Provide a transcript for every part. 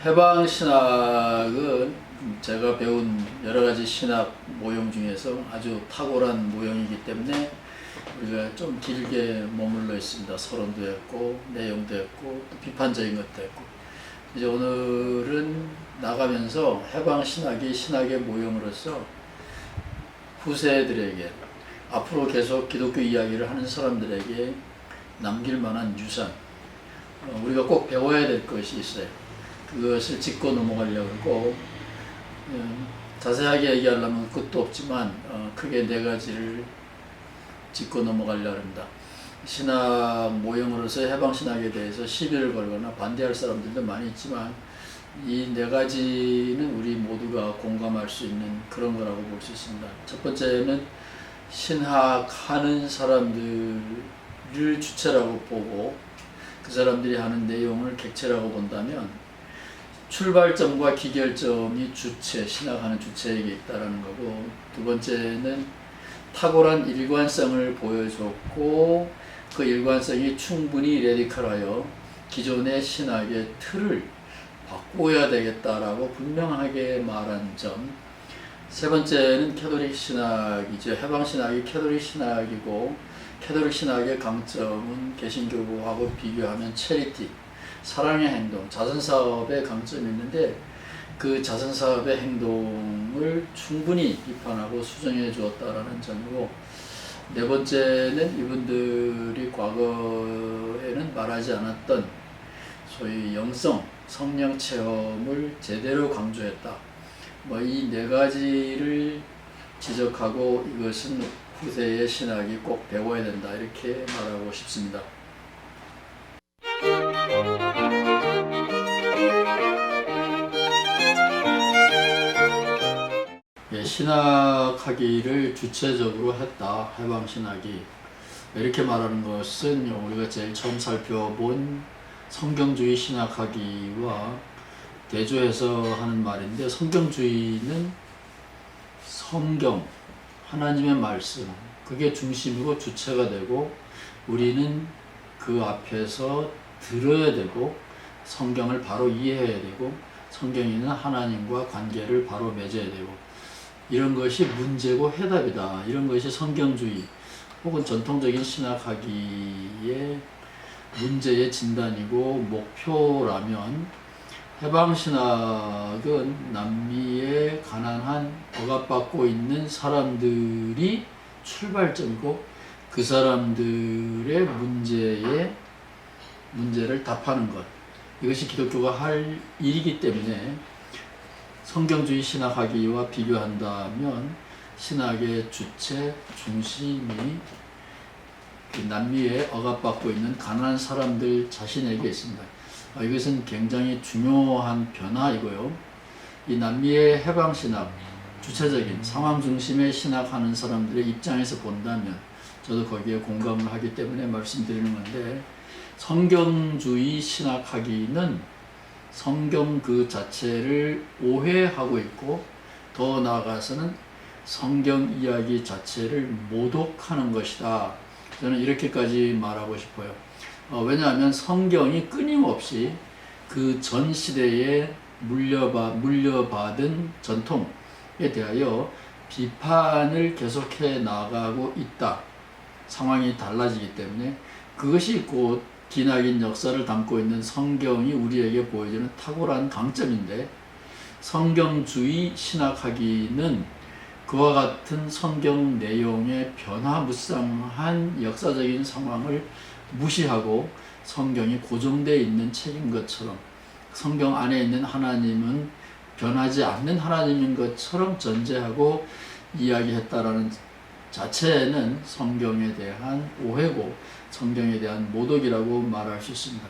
해방신학은 제가 배운 여러가지 신학 모형 중에서 아주 탁월한 모형이기 때문에 우리가 좀 길게 머물러 있습니다. 서론도 했고 내용도 했고 또 비판적인 것도 했고, 이제 오늘은 나가면서 해방신학이 신학의 모형으로서 후세들에게, 앞으로 계속 기독교 이야기를 하는 사람들에게 남길 만한 유산, 우리가 꼭 배워야 될 것이 있어요. 그것을 짚고 넘어가려고 하고, 자세하게 얘기하려면 끝도 없지만 크게 네 가지를 짚고 넘어가려고 합니다. 신학 모형으로서 해방신학에 대해서 시비를 걸거나 반대할 사람들도 많이 있지만 이 네 가지는 우리 모두가 공감할 수 있는 그런 거라고 볼 수 있습니다. 첫 번째는 신학하는 사람들을 주체라고 보고 그 사람들이 하는 내용을 객체라고 본다면 출발점과 기결점이 주체, 신학하는 주체에게 있다는 거고, 두 번째는 탁월한 일관성을 보여줬고 그 일관성이 충분히 레디컬하여 기존의 신학의 틀을 바꿔야 되겠다라고 분명하게 말한 점. 세 번째는 캐톨릭 신학이죠. 해방신학이 캐톨릭 신학이고, 캐톨릭 신학의 강점은 개신교하고 비교하면 체리티, 사랑의 행동, 자선사업의 강점이 있는데 그 자선사업의 행동을 충분히 비판하고 수정해 주었다라는 점이고, 네 번째는 이분들이 과거에는 말하지 않았던 소위 영성, 성령 체험을 제대로 강조했다. 이 네 가지를 지적하고 이것은 후세의 신학이 꼭 배워야 된다, 이렇게 말하고 싶습니다. 신학하기를 주체적으로 했다, 해방신학이. 이렇게 말하는 것은 우리가 제일 처음 살펴본 성경주의 신학하기와 대조해서 하는 말인데, 성경주의는 성경, 하나님의 말씀, 그게 중심이고 주체가 되고 우리는 그 앞에서 들어야 되고 성경을 바로 이해해야 되고 성경에 있는 하나님과 관계를 바로 맺어야 되고, 이런 것이 문제고 해답이다. 이런 것이 성경주의 혹은 전통적인 신학하기의 문제의 진단이고 목표라면, 해방신학은 남미의 가난한 억압받고 있는 사람들이 출발점이고 그 사람들의 문제를 답하는 것, 이것이 기독교가 할 일이기 때문에 성경주의 신학하기와 비교한다면 신학의 주체, 중심이 남미에 억압받고 있는 가난한 사람들 자신에게 있습니다. 이것은 굉장히 중요한 변화이고요. 이 남미의 해방신학, 주체적인 상황 중심의 신학하는 사람들의 입장에서 본다면 저도 거기에 공감을 하기 때문에 말씀드리는 건데, 성경주의 신학하기는 성경 그 자체를 오해하고 있고 더 나아가서는 성경 이야기 자체를 모독하는 것이다. 저는 이렇게까지 말하고 싶어요. 왜냐하면 성경이 끊임없이 그 전 시대에 물려받은 전통에 대하여 비판을 계속해 나가고 있다. 상황이 달라지기 때문에 그것이 곧 기나긴 역사를 담고 있는 성경이 우리에게 보여주는 탁월한 강점인데, 성경주의 신학하기는 그와 같은 성경 내용의 변화무쌍한 역사적인 상황을 무시하고 성경이 고정되어 있는 책인 것처럼, 성경 안에 있는 하나님은 변하지 않는 하나님인 것처럼 전제하고 이야기했다라는 자체는 성경에 대한 오해고 성경에 대한 모독이라고 말할 수 있습니다.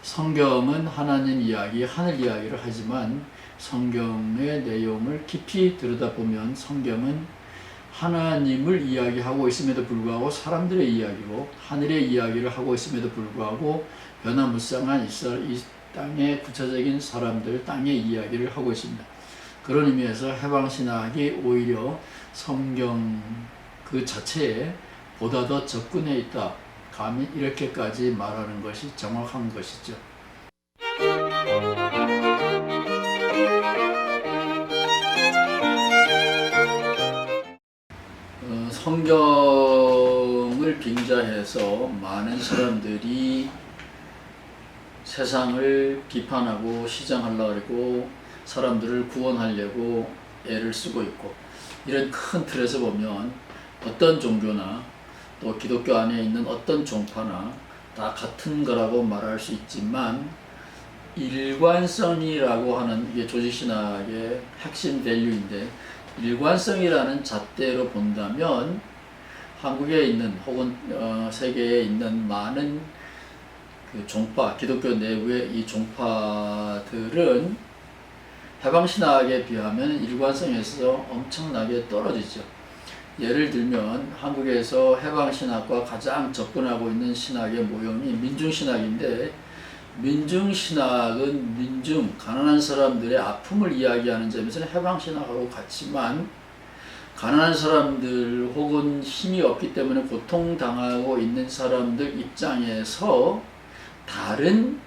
성경은 하나님 이야기, 하늘 이야기를 하지만 성경의 내용을 깊이 들여다보면 성경은 하나님을 이야기하고 있음에도 불구하고 사람들의 이야기고 하늘의 이야기를 하고 있음에도 불구하고 변화무쌍한 이 땅의 구체적인 사람들, 땅의 이야기를 하고 있습니다. 그런 의미에서 해방신학이 오히려 성경 그 자체에 보다 더 접근해 있다, 감히 이렇게까지 말하는 것이 정확한 것이죠. 성경을 빙자해서 많은 사람들이 세상을 비판하고 시장하려고 하고 사람들을 구원하려고 애를 쓰고 있고, 이런 큰 틀에서 보면 어떤 종교나 또 기독교 안에 있는 어떤 종파나 다 같은 거라고 말할 수 있지만, 일관성이라고 하는 이게 조직신학의 핵심 밸류인데, 일관성이라는 잣대로 본다면 한국에 있는 혹은 세계에 있는 많은 그 종파, 기독교 내부의 이 종파들은 해방신학에 비하면 일관성에서 엄청나게 떨어지죠. 예를 들면 한국에서 해방신학과 가장 접근하고 있는 신학의 모형이 민중신학인데, 민중신학은 가난한 사람들의 아픔을 이야기하는 점에서는 해방신학하고 같지만, 가난한 사람들 혹은 힘이 없기 때문에 고통당하고 있는 사람들 입장에서 다른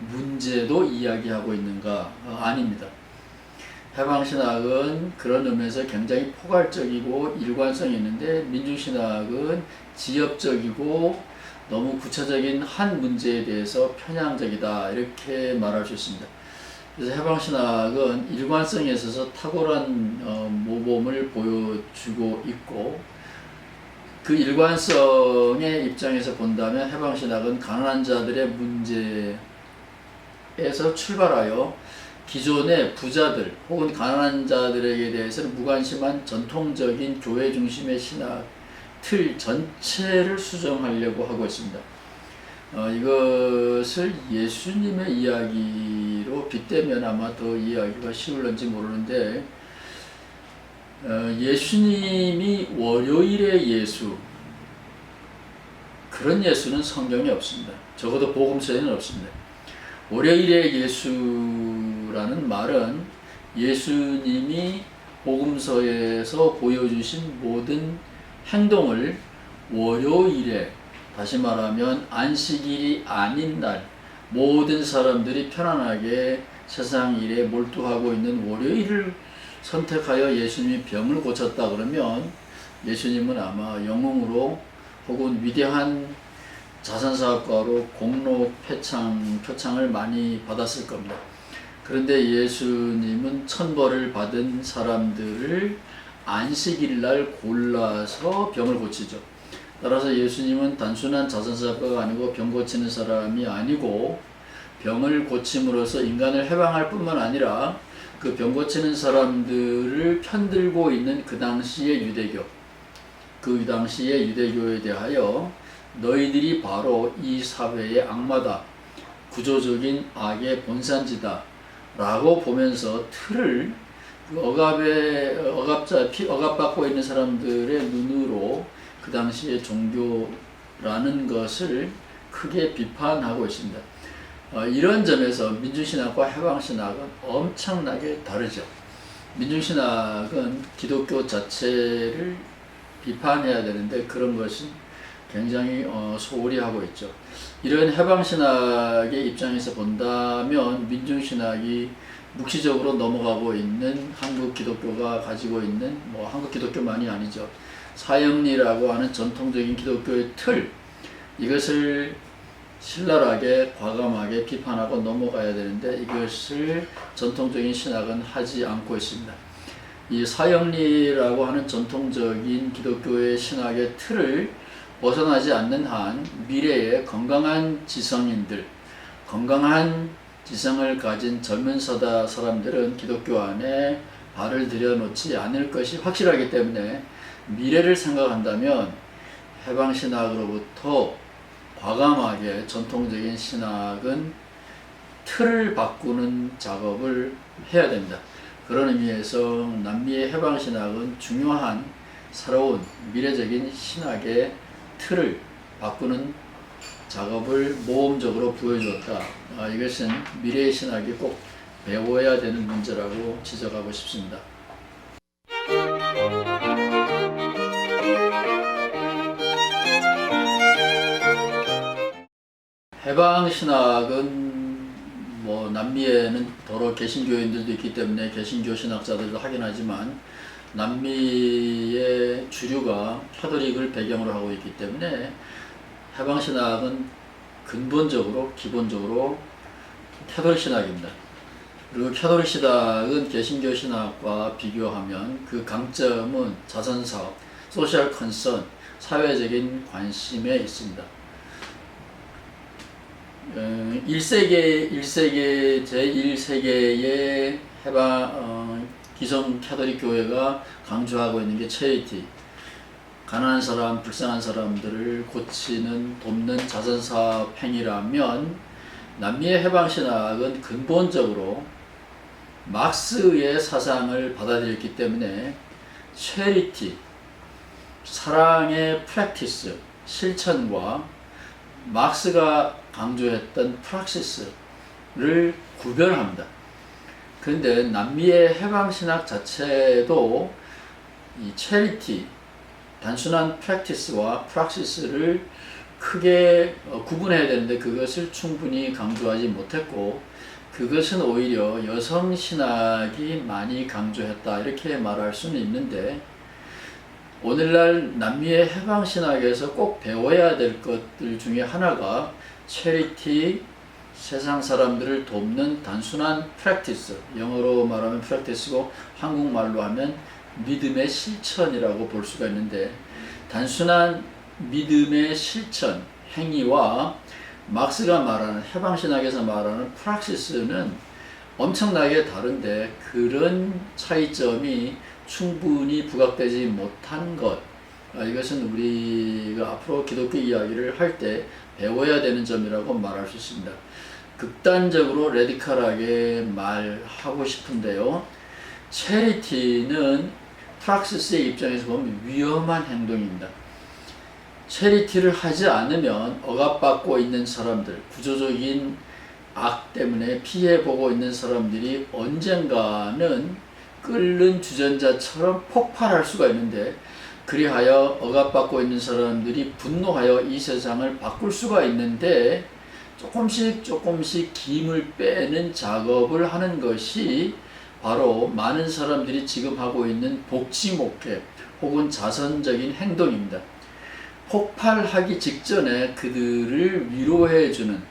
문제도 이야기하고 있는가? 아닙니다. 해방신학은 그런 의미에서 굉장히 포괄적이고 일관성이 있는데, 민중신학은 지엽적이고 너무 구체적인 한 문제에 대해서 편향적이다, 이렇게 말할 수 있습니다. 그래서 해방신학은 일관성에 있어서 탁월한 모범을 보여주고 있고, 그 일관성의 입장에서 본다면 해방신학은 가난한 자들의 문제에서 출발하여 기존의 부자들 혹은 가난한 자들에게 대해서는 무관심한 전통적인 교회 중심의 신학 틀 전체를 수정하려고 하고 있습니다. 이것을 예수님의 이야기로 빗대면 아마 더 이해하기가 쉬울런지 모르는데, 예수님이 월요일의 예수, 그런 예수는 성경에 없습니다. 적어도 복음서에는 없습니다. 월요일의 예수라는 말은 예수님이 복음서에서 보여주신 모든 행동을 월요일에, 다시 말하면 안식일이 아닌 날, 모든 사람들이 편안하게 세상 일에 몰두하고 있는 월요일을 선택하여 예수님이 병을 고쳤다 그러면, 예수님은 아마 영웅으로 혹은 위대한 자선사업가로 공로 표창을 많이 받았을 겁니다. 그런데 예수님은 천벌을 받은 사람들을 안식일날 골라서 병을 고치죠. 따라서 예수님은 단순한 자선사업가가 아니고 병 고치는 사람이 아니고, 병을 고침으로써 인간을 해방할 뿐만 아니라 그 병 고치는 사람들을 편들고 있는 그 당시의 유대교, 그 당시의 유대교에 대하여 너희들이 바로 이 사회의 악마다, 구조적인 악의 본산지다 라고 보면서 틀을 억압받고 있는 사람들의 눈으로 그 당시의 종교라는 것을 크게 비판하고 있습니다. 이런 점에서 민중신학과 해방신학은 엄청나게 다르죠. 민중신학은 기독교 자체를 비판해야 되는데 그런 것이 굉장히 소홀히 하고 있죠. 이런 해방신학의 입장에서 본다면 민중신학이 묵시적으로 넘어가고 있는 한국 기독교가 가지고 있는, 한국 기독교만이 아니죠, 사형리라고 하는 전통적인 기독교의 틀, 이것을 신랄하게 과감하게 비판하고 넘어가야 되는데, 이것을 전통적인 신학은 하지 않고 있습니다. 이 사형리라고 하는 전통적인 기독교의 신학의 틀을 벗어나지 않는 한 미래의 건강한 지성인들, 건강한 지성을 가진 젊은 사람들은 기독교 안에 발을 들여놓지 않을 것이 확실하기 때문에, 미래를 생각한다면 해방신학으로부터 과감하게 전통적인 신학은 틀을 바꾸는 작업을 해야 됩니다. 그런 의미에서 남미의 해방신학은 중요한 새로운 미래적인 신학의 틀을 바꾸는 작업을 모험적으로 보여주었다. 이것은 미래의 신학이 꼭 배워야 되는 문제라고 지적하고 싶습니다. 해방신학은 남미에는 더러 개신교인들도 있기 때문에 개신교 신학자들도 하긴 하지만, 남미의 주류가 캐톨릭을 배경으로 하고 있기 때문에 해방신학은 근본적으로 기본적으로 캐톨릭 신학입니다. 그리고 캐톨릭 신학은 개신교 신학과 비교하면 그 강점은 자선사업, 소셜 컨선, 사회적인 관심에 있습니다. 1세기 제1세계의 기성 캐톨릭 교회가 강조하고 있는 게 체리티, 가난한 사람, 불쌍한 사람들을 고치는, 돕는 자선사업 행위라면 남미의 해방신학은 근본적으로 막스의 사상을 받아들였기 때문에 체리티, 사랑의 프랙티스, 실천과 막스가 강조했던 프락시스를 구별합니다. 그런데 남미의 해방신학 자체도 이 체리티, 단순한 프랙티스와 프락시스를 크게 구분해야 되는데 그것을 충분히 강조하지 못했고, 그것은 오히려 여성신학이 많이 강조했다 이렇게 말할 수는 있는데, 오늘날 남미의 해방신학에서 꼭 배워야 될 것들 중에 하나가 체리티, 세상 사람들을 돕는 단순한 프랙티스, 영어로 말하면 프랙티스고 한국말로 하면 믿음의 실천이라고 볼 수가 있는데, 단순한 믿음의 실천, 행위와 막스가 말하는, 해방신학에서 말하는 프락시스는 엄청나게 다른데, 그런 차이점이 충분히 부각되지 못한 것, 이것은 우리가 앞으로 기독교 이야기를 할 때 배워야 되는 점이라고 말할 수 있습니다. 극단적으로 레디컬하게 말하고 싶은데요, 체리티는 프락시스의 입장에서 보면 위험한 행동입니다. 체리티를 하지 않으면 억압받고 있는 사람들, 구조적인 악 때문에 피해보고 있는 사람들이 언젠가는 끓는 주전자처럼 폭발할 수가 있는데, 그리하여 억압받고 있는 사람들이 분노하여 이 세상을 바꿀 수가 있는데, 조금씩 김을 빼는 작업을 하는 것이 바로 많은 사람들이 지금 하고 있는 복지 목회 혹은 자선적인 행동입니다. 폭발하기 직전에 그들을 위로해주는,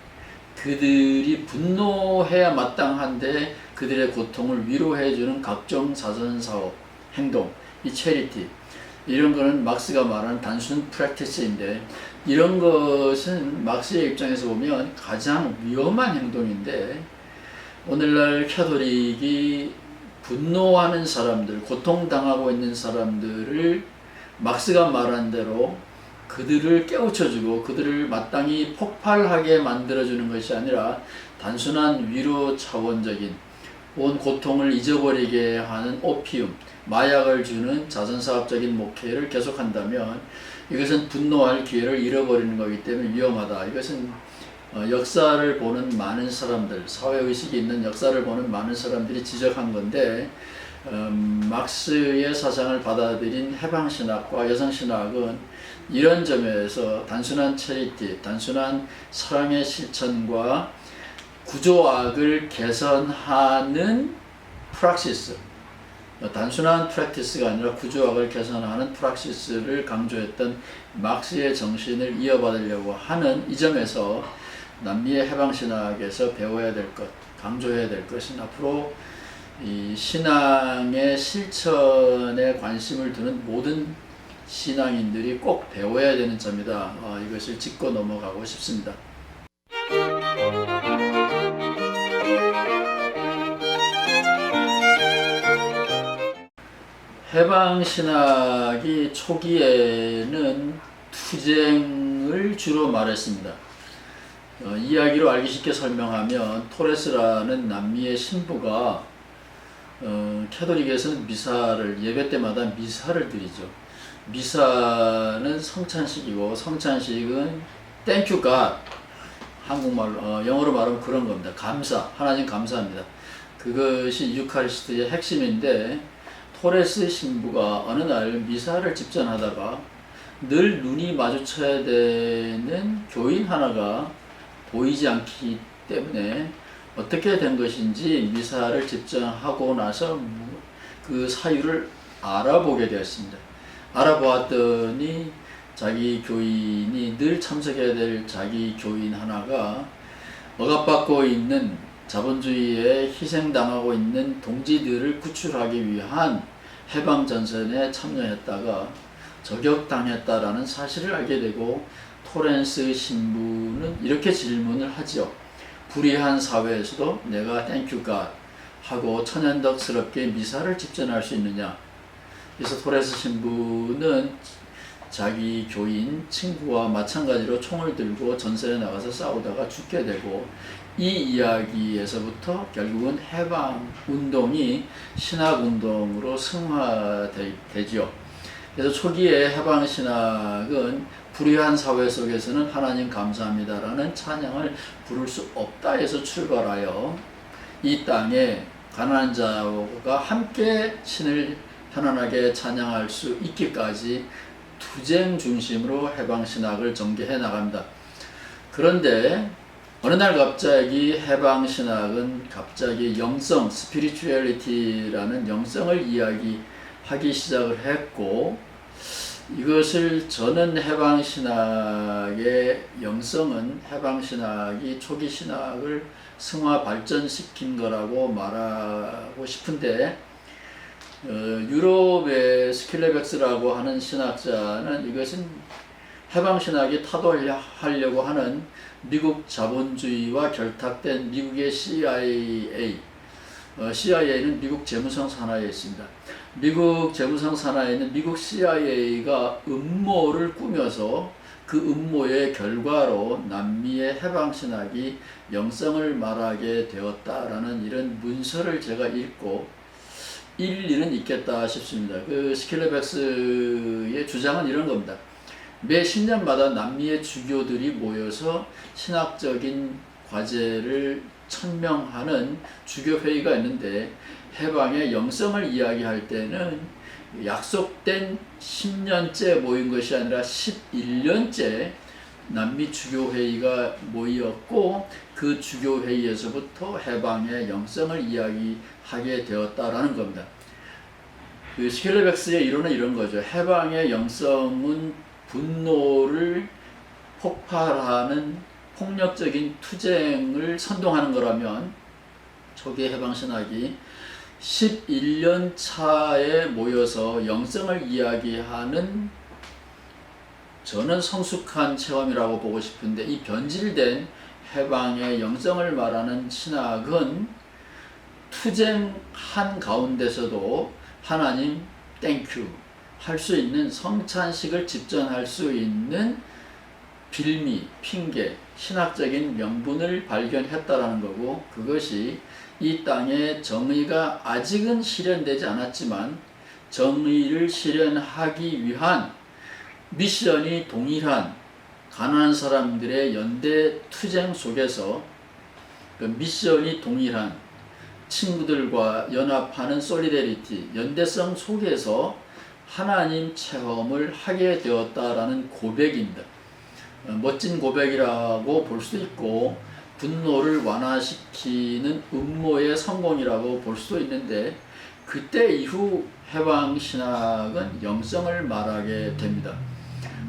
그들이 분노해야 마땅한데 그들의 고통을 위로해주는 각종 자선사업, 행동, 이 체리티, 이런 거는 막스가 말하는 단순 프랙티스인데, 이런 것은 막스의 입장에서 보면 가장 위험한 행동인데, 오늘날 캐톨릭이 분노하는 사람들, 고통당하고 있는 사람들을 막스가 말한 대로 그들을 깨우쳐주고 그들을 마땅히 폭발하게 만들어주는 것이 아니라 단순한 위로 차원적인, 온 고통을 잊어버리게 하는 오피움, 마약을 주는 자선사업적인 목회를 계속한다면 이것은 분노할 기회를 잃어버리는 것이기 때문에 위험하다. 이것은 역사를 보는 많은 사람들, 사회의식이 있는 역사를 보는 많은 사람들이 지적한 건데, 막스의 사상을 받아들인 해방신학과 여성신학은 이런 점에서 단순한 체리티, 단순한 사랑의 실천과 구조악을 개선하는 프락시스, 단순한 프랙티스가 아니라 구조학을 개선하는 프락시스를 강조했던 막스의 정신을 이어받으려고 하는 이 점에서 남미의 해방신학에서 배워야 될 것, 강조해야 될 것은 앞으로 이 신앙의 실천에 관심을 두는 모든 신앙인들이 꼭 배워야 되는 점이다. 이것을 짚고 넘어가고 싶습니다. 해방신학이 초기에는 투쟁을 주로 말했습니다. 이야기로 알기 쉽게 설명하면 토레스라는 남미의 신부가 캐톨릭에서는 미사를, 예배 때마다 미사를 드리죠. 미사는 성찬식이고, 성찬식은 Thank you God, 한국말로, 영어로 말하면 그런 겁니다. 감사, 하나님 감사합니다. 그것이 유카리스트의 핵심인데, 토레스 신부가 어느 날 미사를 집전하다가 늘 눈이 마주쳐야 되는 교인 하나가 보이지 않기 때문에 어떻게 된 것인지 미사를 집전하고 나서 그 사유를 알아보게 되었습니다. 알아보았더니 자기 교인이 늘 참석해야 될 자기 교인 하나가 억압받고 있는 자본주의에 희생당하고 있는 동지들을 구출하기 위한 해방전선에 참여했다가 저격당했다라는 사실을 알게 되고 토렌스 신부는 이렇게 질문을 하지요. 불의한 사회에서도 내가 땡큐 갓 하고 천연덕스럽게 미사를 집전할 수 있느냐. 그래서 토렌스 신부는 자기 교인 친구와 마찬가지로 총을 들고 전선에 나가서 싸우다가 죽게 되고 이 이야기에서부터 결국은 해방운동이 신학운동으로 승화되지요. 그래서 초기에 해방신학은 불의한 사회 속에서는 하나님 감사합니다라는 찬양을 부를 수 없다 해서 출발하여 이 땅에 가난한 자가 함께 신을 편안하게 찬양할 수 있기까지 투쟁 중심으로 해방신학을 전개해 나갑니다. 그런데 어느 날 갑자기 해방신학은 갑자기 영성, 스피리추얼리티라는 영성을 이야기하기 시작을 했고 이것을 저는 해방신학의 영성은 해방신학이 초기 신학을 승화 발전시킨 거라고 말하고 싶은데 유럽의 스킬레백스라고 하는 신학자는 이것은 해방신학이 타도하려고 하는 미국 자본주의와 결탁된 미국의 CIA는 미국 재무성 산하에 있습니다. 미국 재무성 산하에 있는 미국 CIA가 음모를 꾸며서 그 음모의 결과로 남미의 해방신학이 영성을 말하게 되었다라는 이런 문서를 제가 읽고 일리는 있겠다 싶습니다. 그 스킬레백스의 주장은 이런 겁니다. 매 10년마다 남미의 주교들이 모여서 신학적인 과제를 천명하는 주교회의가 있는데 해방의 영성을 이야기할 때는 약속된 10년째 모인 것이 아니라 11년째 남미 주교회의가 모였고 그 주교회의에서부터 해방의 영성을 이야기하게 되었다라는 겁니다. 그 스킬레백스의 이론은 이런 거죠. 해방의 영성은 분노를 폭발하는 폭력적인 투쟁을 선동하는 거라면 초기 해방신학이 11년 차에 모여서 영성을 이야기하는 저는 성숙한 체험이라고 보고 싶은데 이 변질된 해방의 영성을 말하는 신학은 투쟁한 가운데서도 하나님 땡큐 할 수 있는 성찬식을 집전할 수 있는 빌미, 핑계, 신학적인 명분을 발견했다라는 거고 그것이 이 땅에 정의가 아직은 실현되지 않았지만 정의를 실현하기 위한 미션이 동일한 가난한 사람들의 연대 투쟁 속에서 그 미션이 동일한 친구들과 연합하는 솔리데리티, 연대성 속에서 하나님 체험을 하게 되었다라는 고백입니다. 멋진 고백이라고 볼 수도 있고 분노를 완화시키는 음모의 성공이라고 볼 수도 있는데 그때 이후 해방신학은 영성을 말하게 됩니다.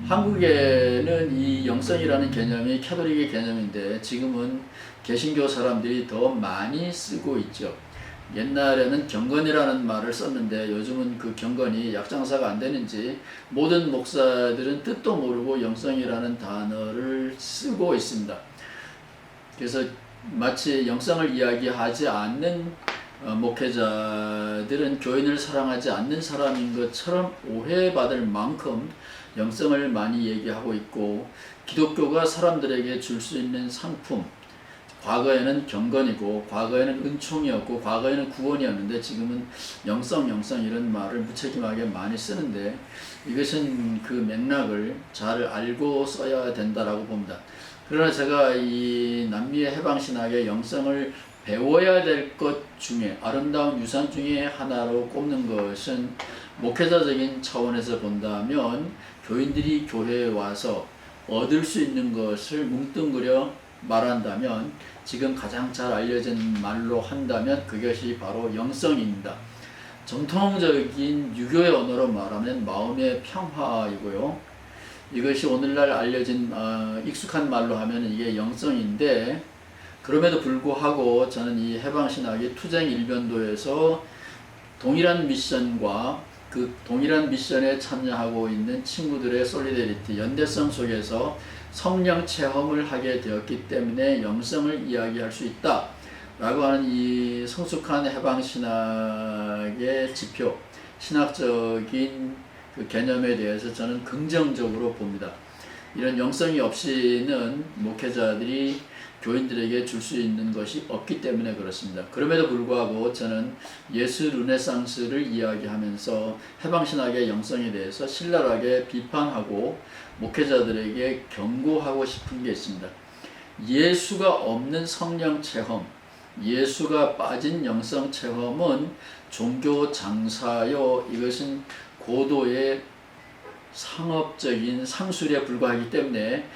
한국에는 이 영성이라는 개념이 캐톨릭의 개념인데 지금은 개신교 사람들이 더 많이 쓰고 있죠. 옛날에는 경건이라는 말을 썼는데 요즘은 그 경건이 약장사가 안 되는지 모든 목사들은 뜻도 모르고 영성이라는 단어를 쓰고 있습니다. 그래서 마치 영성을 이야기하지 않는 목회자들은 교인을 사랑하지 않는 사람인 것처럼 오해받을 만큼 영성을 많이 얘기하고 있고 기독교가 사람들에게 줄 수 있는 상품 과거에는 경건이고 과거에는 은총이었고 과거에는 구원이었는데 지금은 영성 이런 말을 무책임하게 많이 쓰는데 이것은 그 맥락을 잘 알고 써야 된다라고 봅니다. 그러나 제가 이 남미의 해방신학의 영성을 배워야 될 것 중에 아름다운 유산 중에 하나로 꼽는 것은 목회자적인 차원에서 본다면 교인들이 교회에 와서 얻을 수 있는 것을 뭉뚱그려 말한다면 지금 가장 잘 알려진 말로 한다면 그것이 바로 영성입니다. 정통적인 유교의 언어로 말하면 마음의 평화이고요. 이것이 오늘날 알려진 익숙한 말로 하면 이게 영성인데, 그럼에도 불구하고 저는 이 해방신학이 투쟁 일변도에서 동일한 미션과 그 동일한 미션에 참여하고 있는 친구들의 솔리데리티, 연대성 속에서 성령 체험을 하게 되었기 때문에 영성을 이야기할 수 있다 라고 하는 이 성숙한 해방신학의 지표, 신학적인 그 개념에 대해서 저는 긍정적으로 봅니다. 이런 영성이 없이는 목회자들이 교인들에게 줄 수 있는 것이 없기 때문에 그렇습니다. 그럼에도 불구하고 저는 예수 르네상스를 이야기하면서 해방신학의 영성에 대해서 신랄하게 비판하고 목회자들에게 경고하고 싶은 게 있습니다. 예수가 없는 성령 체험, 예수가 빠진 영성 체험은 종교 장사요, 이것은 고도의 상업적인 상술에 불과하기 때문에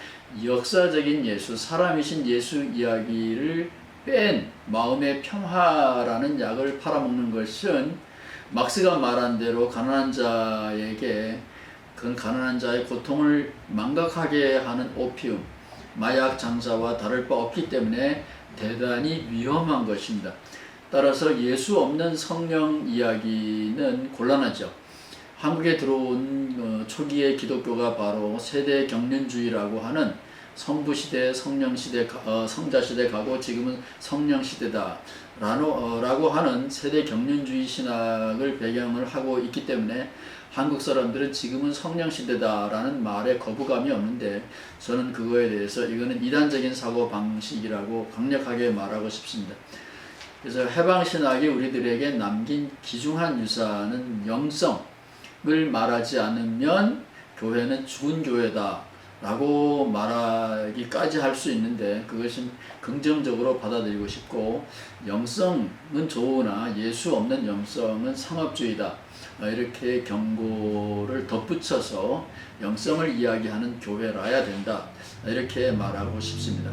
역사적인 예수, 사람이신 예수 이야기를 뺀 마음의 평화라는 약을 팔아먹는 것은 막스가 말한 대로 가난한 자에게 그 가난한 자의 고통을 망각하게 하는 오피움, 마약 장사와 다를 바 없기 때문에 대단히 위험한 것입니다. 따라서 예수 없는 성령 이야기는 곤란하죠. 한국에 들어온 초기의 기독교가 바로 세대 경륜주의라고 하는 성부시대, 성령시대, 성자시대 가고 지금은 성령시대다 라고 하는 세대 경륜주의 신학을 배경을 하고 있기 때문에 한국 사람들은 지금은 성령시대다 라는 말에 거부감이 없는데, 저는 그거에 대해서 이거는 이단적인 사고방식이라고 강력하게 말하고 싶습니다. 그래서 해방신학이 우리들에게 남긴 귀중한 유산은 영성을 말하지 않으면 교회는 죽은 교회다 라고 말하기까지 할 수 있는데, 그것은 긍정적으로 받아들이고 싶고, 영성은 좋으나 예수 없는 영성은 상업주의다 이렇게 경고를 덧붙여서 영성을 이야기하는 교회라야 된다 이렇게 말하고 싶습니다.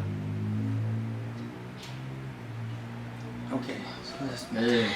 오케이, 수고하셨습니다. 네.